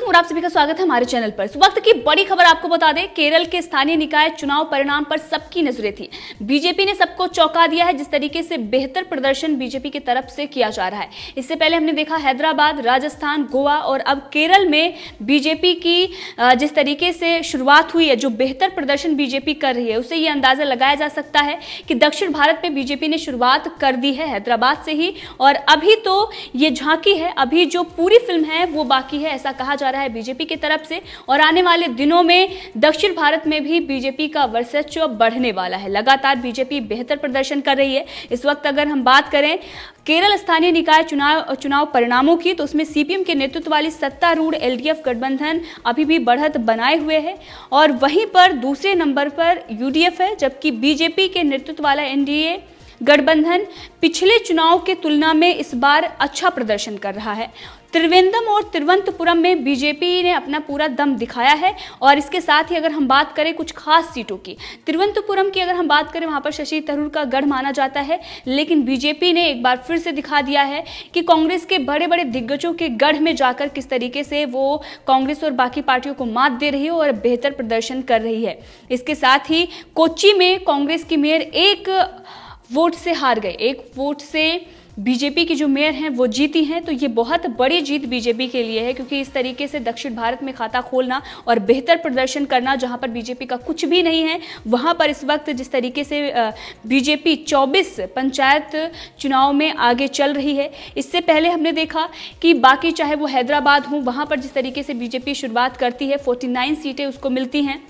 और आप सभी का स्वागत है हमारे चैनल पर। इस वक्त की बड़ी खबर आपको बता दें, केरल के स्थानीय निकाय चुनाव परिणाम पर सबकी नजरें थी। बीजेपी ने सबको चौंका दिया है, जिस तरीके से बेहतर प्रदर्शन बीजेपी की तरफ से किया जा रहा है। इससे पहले हमने देखा हैदराबाद, राजस्थान, गोवा और अब केरल में बीजेपी की जिस तरीके से शुरुआत हुई है, जो बेहतर प्रदर्शन बीजेपी कर रही है, उससे ये अंदाजा लगाया जा सकता है कि दक्षिण भारत में बीजेपी ने शुरुआत कर दी है हैदराबाद से ही, और अभी तो ये झांकी है, अभी जो पूरी फिल्म है वो बाकी है, ऐसा कहा जा रहा है बीजेपी की तरफ से। और आने वाले दिनों में दक्षिण भारत में भी बीजेपी का वर्चस्व बढ़ने वाला है। लगातार बीजेपी बेहतर प्रदर्शन कर रही है। इस वक्त अगर हम बात करें केरल स्थानीय निकाय चुनाव परिणामों की, तो उसमें सीपीएम के नेतृत्व वाली सत्तारूढ़ एलडीएफ गठबंधन अभी भी बढ़त बनाए हुए है, और वहीं पर दूसरे नंबर पर यूडीएफ है, जबकि बीजेपी के नेतृत्व वाला एनडीए गठबंधन पिछले चुनाव के तुलना में इस बार अच्छा प्रदर्शन कर रहा है। त्रिवेंद्रम और तिरुवनंतपुरम में बीजेपी ने अपना पूरा दम दिखाया है। और इसके साथ ही अगर हम बात करें कुछ खास सीटों की, तिरुवनंतपुरम की अगर हम बात करें, वहां पर शशि थरूर का गढ़ माना जाता है, लेकिन बीजेपी ने एक बार फिर से दिखा दिया है कि कांग्रेस के बड़े बड़े दिग्गजों के गढ़ में जाकर किस तरीके से वो कांग्रेस और बाकी पार्टियों को मात दे रही है और बेहतर प्रदर्शन कर रही है। इसके साथ ही कोच्चि में कांग्रेस की मेयर एक वोट से हार गए, एक वोट से बीजेपी की जो मेयर हैं वो जीती हैं। तो ये बहुत बड़ी जीत बीजेपी के लिए है, क्योंकि इस तरीके से दक्षिण भारत में खाता खोलना और बेहतर प्रदर्शन करना, जहां पर बीजेपी का कुछ भी नहीं है, वहां पर इस वक्त जिस तरीके से बीजेपी 24 पंचायत चुनाव में आगे चल रही है। इससे पहले हमने देखा कि बाकी चाहे वो हैदराबाद हो, वहां पर जिस तरीके से बीजेपी शुरुआत करती है 49 सीटें उसको मिलती हैं।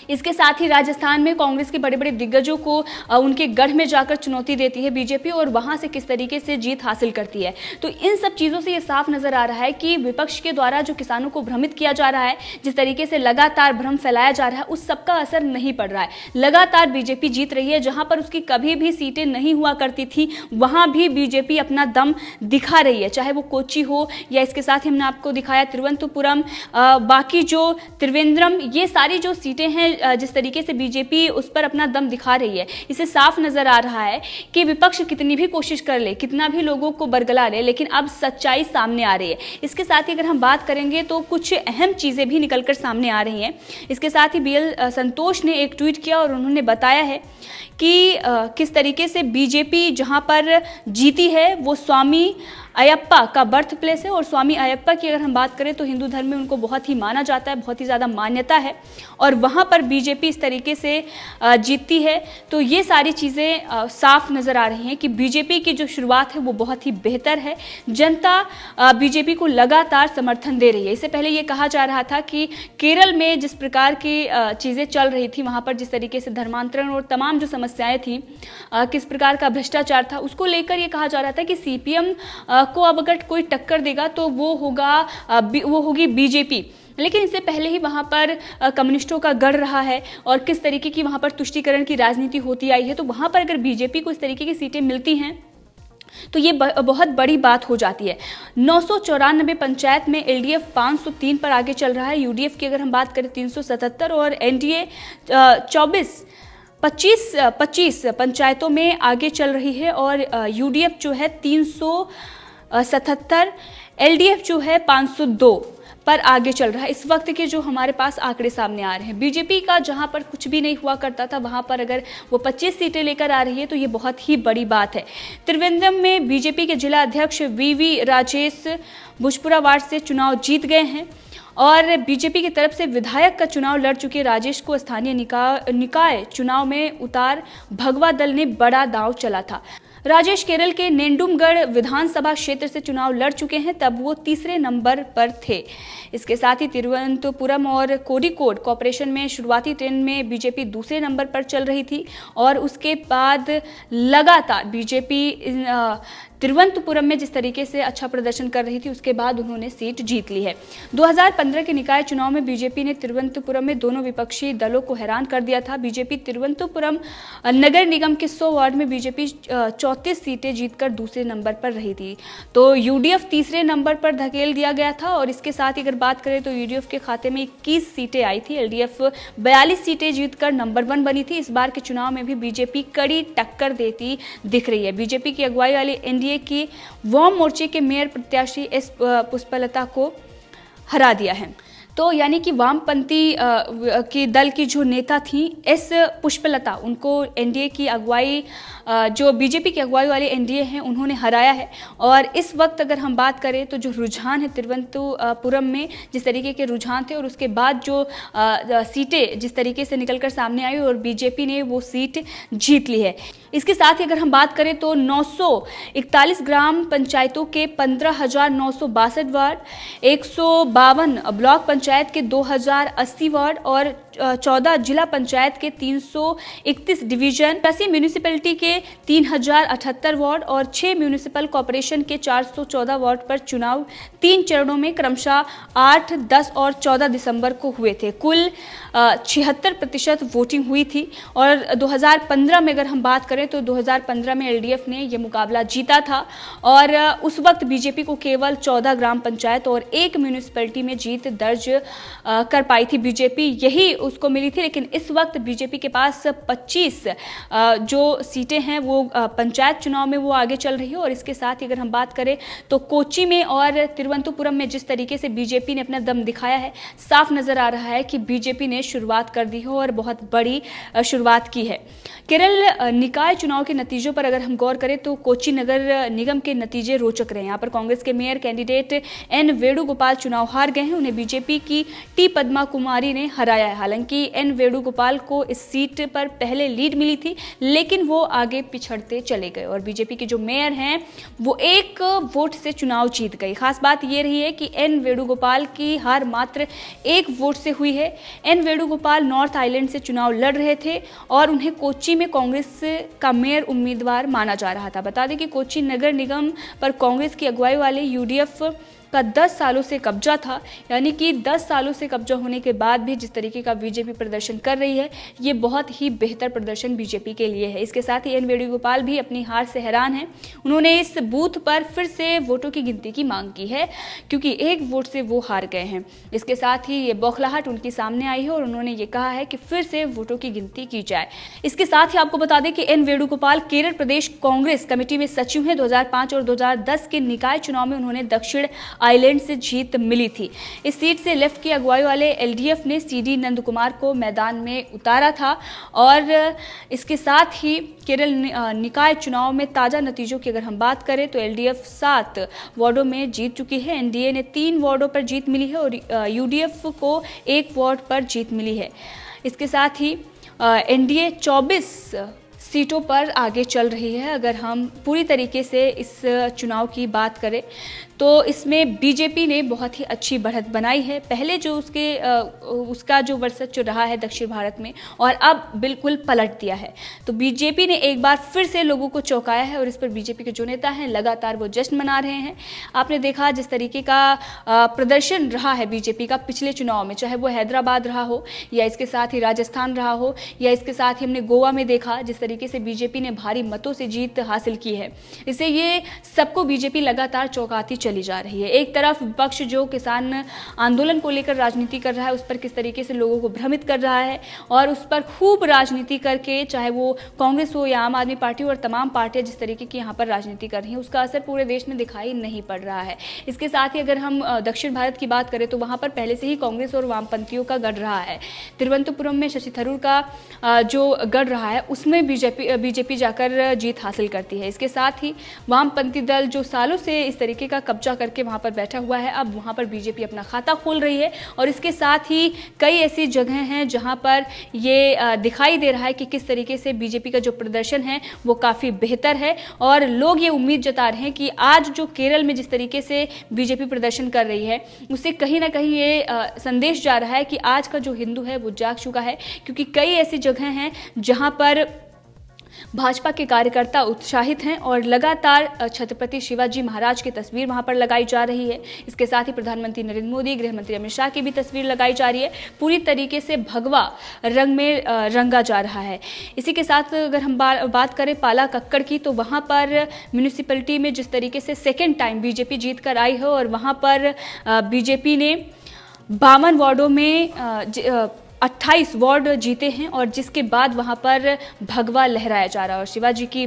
इसके साथ ही राजस्थान में कांग्रेस के बड़े बड़े दिग्गजों को उनके गढ़ में जाकर चुनौती देती है बीजेपी, और वहां से किस तरीके से जीत हासिल करती है। तो इन सब चीज़ों से ये साफ नजर आ रहा है कि विपक्ष के द्वारा जो किसानों को भ्रमित किया जा रहा है, जिस तरीके से लगातार भ्रम फैलाया जा रहा है, उस सबका असर नहीं पड़ रहा है। लगातार बीजेपी जीत रही है। जहां पर उसकी कभी भी सीटें नहीं हुआ करती थी, वहां भी बीजेपी अपना दम दिखा रही है, चाहे वो कोच्चि हो या इसके साथ ही हमने आपको दिखाया तिरुवनंतपुरम, बाकी जो त्रिवेंद्रम, ये सारी जो सीटें हैं जिस तरीके से बीजेपी उस पर अपना दम दिखा रही है, इससे साफ नजर आ रहा है कि विपक्ष कितनी भी कोशिश कर ले, कितना भी लोगों को बरगला ले, लेकिन अब सच्चाई सामने आ रही है। इसके साथ ही अगर हम बात करेंगे तो कुछ अहम चीजें भी निकलकर सामने आ रही हैं। इसके साथ ही बीएल संतोष ने एक ट्वीट किया और उन्होंने बताया है कि किस तरीके से बीजेपी जहां पर जीती है वो स्वामी अयप्पा का बर्थ प्लेस है, और स्वामी अयप्पा की अगर हम बात करें तो हिंदू धर्म में उनको बहुत ही माना जाता है, बहुत ही ज़्यादा मान्यता है, और वहाँ पर बीजेपी इस तरीके से जीतती है। तो ये सारी चीज़ें साफ नज़र आ रही हैं कि बीजेपी की जो शुरुआत है वो बहुत ही बेहतर है। जनता बीजेपी को लगातार समर्थन दे रही है। इससे पहले ये कहा जा रहा था कि केरल में जिस प्रकार की चीज़ें चल रही थी, वहाँ पर जिस तरीके से धर्मांतरण और तमाम जो समस्याएँ थीं, किस प्रकार का भ्रष्टाचार था, उसको लेकर ये कहा जा रहा था कि सीपीएम को अब अगर कोई टक्कर देगा तो वो होगी बीजेपी। लेकिन इससे पहले ही वहाँ पर कम्युनिस्टों का गढ़ रहा है, और किस तरीके की वहाँ पर तुष्टीकरण की राजनीति होती आई है। तो वहाँ पर अगर बीजेपी को इस तरीके की सीटें मिलती हैं तो ये बहुत बड़ी बात हो जाती है। 994 पंचायत में एलडीएफ 503 पर आगे चल रहा है। यूडीएफ की अगर हम बात करें 377, और एनडीए 25 पंचायतों में आगे चल रही है, और यूडीएफ जो है 377, एलडीएफ जो है 502 पर आगे चल रहा है। इस वक्त के जो हमारे पास आंकड़े सामने आ रहे हैं, बीजेपी का जहां पर कुछ भी नहीं हुआ करता था, वहां पर अगर वो 25 सीटें लेकर आ रही है तो ये बहुत ही बड़ी बात है। त्रिवेंद्रम में बीजेपी के जिला अध्यक्ष वीवी राजेश भुजपुरा वार्ड से चुनाव जीत गए हैं, और बीजेपी की तरफ से विधायक का चुनाव लड़ चुके राजेश को स्थानीय निकाय चुनाव में उतार भगवा दल ने बड़ा दांव चला था। राजेश केरल के नेंडुमगढ़ विधानसभा क्षेत्र से चुनाव लड़ चुके हैं, तब वो तीसरे नंबर पर थे। इसके साथ ही तिरुवनंतपुरम और कोझिकोड कॉर्पोरेशन में शुरुआती ट्रेंड में बीजेपी दूसरे नंबर पर चल रही थी, और उसके बाद लगातार बीजेपी तिरुवनंतपुरम में जिस तरीके से अच्छा प्रदर्शन कर रही थी, उसके बाद उन्होंने सीट जीत ली है। 2015 के निकाय चुनाव में बीजेपी ने तिरुवनंतपुरम में दोनों विपक्षी दलों को हैरान कर दिया था। बीजेपी तिरुवनंतपुरम नगर निगम के 100 वार्ड में बीजेपी 34 सीटें जीतकर दूसरे नंबर पर रही थी। तो यूडीएफ तीसरे नंबर पर धकेल दिया गया था, और इसके साथ ही अगर बात करें तो यूडीएफ के खाते में 21 सीटें आई थी। एलडीएफ 42 सीटें जीतकर नंबर 1 बनी थी। इस बार के चुनाव में भी बीजेपी कड़ी टक्कर देती दिख रही है। बीजेपी की अगुवाई वाली एनडीए की वाम मोर्चे के मेयर प्रत्याशी एस पुष्पलता को हरा दिया है। तो यानी कि वामपंथी की दल की जो नेता थी एस पुष्पलता, उनको एनडीए की अगुवाई, जो बीजेपी की अगुवाई वाले एनडीए हैं, उन्होंने हराया है। और इस वक्त अगर हम बात करें तो जो रुझान है तिरुवनंतपुरम में, जिस तरीके के रुझान थे और उसके बाद जो सीटें जिस तरीके से निकलकर सामने आई और बीजेपी ने वो सीट जीत ली है। इसके साथ ही अगर हम बात करें तो 941 ग्राम पंचायतों के 15,962 वार्ड, 152 ब्लॉक पंचायत के 2,080 वार्ड और 14 जिला पंचायत के 331 डिवीजन, 80 म्यूनिसिपैलिटी के 3,078 वार्ड और 6 म्यूनिसिपल कॉर्पोरेशन के 414 वार्ड पर चुनाव 3 चरणों में क्रमशः 8, 10 और 14 दिसंबर को हुए थे। कुल 76% वोटिंग हुई थी। और 2015 में अगर हम बात करें तो 2015 में एलडीएफ ने यह मुकाबला जीता था और उस वक्त बीजेपी को केवल 14 ग्राम पंचायत और 1 म्यूनिसिपैलिटी में जीत दर्ज कर पाई थी। बीजेपी यही उसको मिली थी। लेकिन इस वक्त बीजेपी के पास 25 जो सीटें हैं वो पंचायत चुनाव में वो आगे चल रही है। और इसके साथ ही अगर हम बात करें तो कोच्चि में और तिरुवनंतपुरम में जिस तरीके से बीजेपी ने अपना दम दिखाया है, साफ नजर आ रहा है कि बीजेपी ने शुरुआत कर दी है और बहुत बड़ी शुरुआत की है। केरल निकाय चुनाव के नतीजों पर अगर हम गौर करें तो कोच्चि नगर निगम के नतीजे रोचक रहे। यहाँ पर कांग्रेस के मेयर कैंडिडेट एन वेणुगोपाल चुनाव हार गए हैं। उन्हें बीजेपी की टी पद्मा कुमारी ने हराया है। हालांकि एन वेणुगोपाल को इस सीट पर पहले लीड मिली थी, लेकिन वो आगे पिछड़ते चले गए और बीजेपी के जो मेयर हैं वो 1 वोट से चुनाव जीत गई। खास बात ये रही है कि एन वेणुगोपाल की हार मात्र 1 वोट से हुई है। एन वेणुगोपाल नॉर्थ आइलैंड से चुनाव लड़ रहे थे और उन्हें कोच्चि में कांग्रेस का मेयर उम्मीदवार माना जा रहा था। बता दें कि कोच्चि नगर निगम पर कांग्रेस की अगुवाई वाले यूडीएफ का 10 सालों से कब्जा था। यानी कि 10 सालों से कब्जा होने के बाद भी जिस तरीके का बीजेपी प्रदर्शन कर रही है, ये बहुत ही बेहतर प्रदर्शन बीजेपी के लिए है। इसके साथ ही एन वेणुगोपाल भी अपनी हार से हैरान हैं। उन्होंने इस बूथ पर फिर से वोटों की गिनती की मांग की है, क्योंकि 1 वोट से वो हार गए हैं। इसके साथ ही ये बौखलाहट उनकी सामने आई है और उन्होंने ये कहा है कि फिर से वोटों की गिनती की जाए। इसके साथ ही आपको बता दें कि एन वेणुगोपाल केरल प्रदेश कांग्रेस कमेटी में सचिव हैं। 2005 और 2010 के निकाय चुनाव में उन्होंने दक्षिण आइलैंड से जीत मिली थी। इस सीट से लेफ्ट की अगुवाई वाले एलडीएफ ने सीडी नंदकुमार को मैदान में उतारा था। और इसके साथ ही केरल निकाय चुनाव में ताजा नतीजों की अगर हम बात करें तो एलडीएफ 7 वार्डों में जीत चुकी है। एनडीए ने 3 वार्डों पर जीत मिली है और यूडीएफ को 1 वार्ड पर जीत मिली है। इसके साथ ही एनडीए 24 सीटों पर आगे चल रही है। अगर हम पूरी तरीके से इस चुनाव की बात करें तो इसमें बीजेपी ने बहुत ही अच्छी बढ़त बनाई है। पहले जो उसका जो वर्चस्व रहा है दक्षिण भारत में, और अब बिल्कुल पलट दिया है। तो बीजेपी ने एक बार फिर से लोगों को चौंकाया है और इस पर बीजेपी के जो नेता हैं लगातार वो जश्न मना रहे हैं। आपने देखा जिस तरीके का प्रदर्शन रहा है बीजेपी का पिछले चुनाव में, चाहे वो हैदराबाद रहा हो या इसके साथ ही राजस्थान रहा हो या इसके साथ ही हमने गोवा में देखा जिस तरीके से बीजेपी ने भारी मतों से जीत हासिल की है। इससे ये सबको बीजेपी लगातार चौंकाती चली जा रही है। एक तरफ विपक्ष जो किसान आंदोलन को लेकर राजनीति कर रहा है, उस पर किस तरीके से लोगों को भ्रमित कर रहा है और उस पर खूब राजनीति करके, चाहे वो कांग्रेस हो या आम आदमी पार्टी और तमाम पार्टियां जिस तरीके की यहाँ पर राजनीति कर रही हैं, उसका असर पूरे देश में दिखाई नहीं पड़ रहा है। इसके साथ ही अगर हम दक्षिण भारत की बात करें तो वहाँ पर पहले से ही कांग्रेस और वामपंथियों का गढ़ रहा है। तिरुवनंतपुरम में शशि थरूर का जो गढ़ रहा है उसमें बीजेपी जाकर जीत हासिल करती है। इसके साथ ही वामपंथी दल जो सालों से इस तरीके का कब्जा करके वहां पर बैठा हुआ है, अब वहां पर बीजेपी अपना खाता खोल रही है। और इसके साथ ही कई ऐसी जगह हैं जहां पर ये दिखाई दे रहा है कि किस तरीके से बीजेपी का जो प्रदर्शन है वो काफ़ी बेहतर है। और लोग ये उम्मीद जता रहे हैं कि आज जो केरल में जिस तरीके से बीजेपी प्रदर्शन कर रही है उससे कहीं ना कहीं ये संदेश जा रहा है कि आज का जो हिंदू है वो जाग चुका है, क्योंकि कई ऐसी जगह हैं जहां पर भाजपा के कार्यकर्ता उत्साहित हैं और लगातार छत्रपति शिवाजी महाराज की तस्वीर वहां पर लगाई जा रही है। इसके साथ ही प्रधानमंत्री नरेंद्र मोदी, गृह मंत्री अमित शाह की भी तस्वीर लगाई जा रही है। पूरी तरीके से भगवा रंग में रंगा जा रहा है। इसी के साथ अगर हम बात करें पाला कक्कड़ की, तो वहां पर म्यूनिसिपैलिटी में जिस तरीके से सेकेंड टाइम बीजेपी जीत कर आई है और वहां पर बीजेपी ने 52 वार्डों में 28 वार्ड जीते हैं और जिसके बाद वहां पर भगवा लहराया जा रहा है और शिवाजी की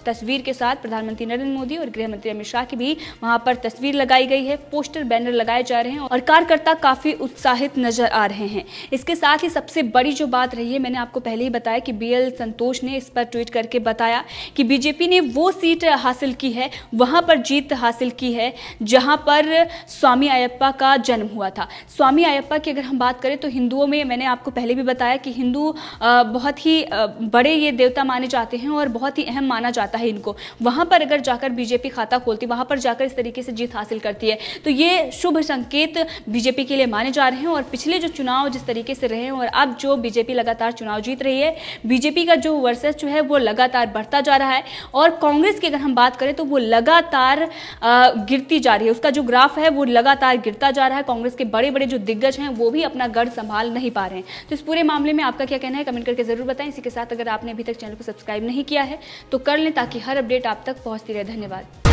तस्वीर के साथ प्रधानमंत्री नरेंद्र मोदी और गृह मंत्री अमित शाह की भी वहां पर तस्वीर लगाई गई है, पोस्टर बैनर लगाए जा रहे हैं और कार्यकर्ता काफी उत्साहित नजर आ रहे हैं। इसके साथ ही सबसे बड़ी जो बात रही है, मैंने आपको पहले ही बताया कि BL संतोष ने इस पर ट्वीट करके बताया कि बीजेपी ने वो सीट हासिल की है, वहां पर जीत हासिल की है जहां पर स्वामी अयप्पा का जन्म हुआ था। स्वामी अयप्पा की अगर हम बात करें तो हिंदुओं में, मैंने आपको पहले भी बताया कि हिंदू बहुत ही बड़े ये देवता माने जाते हैं और बहुत ही अहम माना जाता है इनको। वहां पर अगर जाकर बीजेपी खाता खोलती, वहां पर जाकर इस तरीके से जीत हासिल करती है तो ये शुभ संकेत बीजेपी के लिए माने जा रहे हैं। और पिछले जो चुनाव जिस तरीके से रहे हैं और अब जो बीजेपी लगातार चुनाव जीत रही है, बीजेपी का जो वर्चस्व है वो लगातार बढ़ता जा रहा है और कांग्रेस की अगर हम बात करें तो वो लगातार गिरती जा रही है, उसका जो ग्राफ है वो लगातार गिरता जा रहा है। कांग्रेस के बड़े बड़े जो दिग्गज हैं वो भी अपना गढ़ संभाल नहीं पा रहे हैं। तो इस पूरे मामले में आपका क्या कहना है, कमेंट करके जरूर बताएं। इसी के साथ अगर आपने अभी तक चैनल को सब्सक्राइब नहीं किया है तो कर लें ताकि हर अपडेट आप तक पहुंचती रहे। धन्यवाद।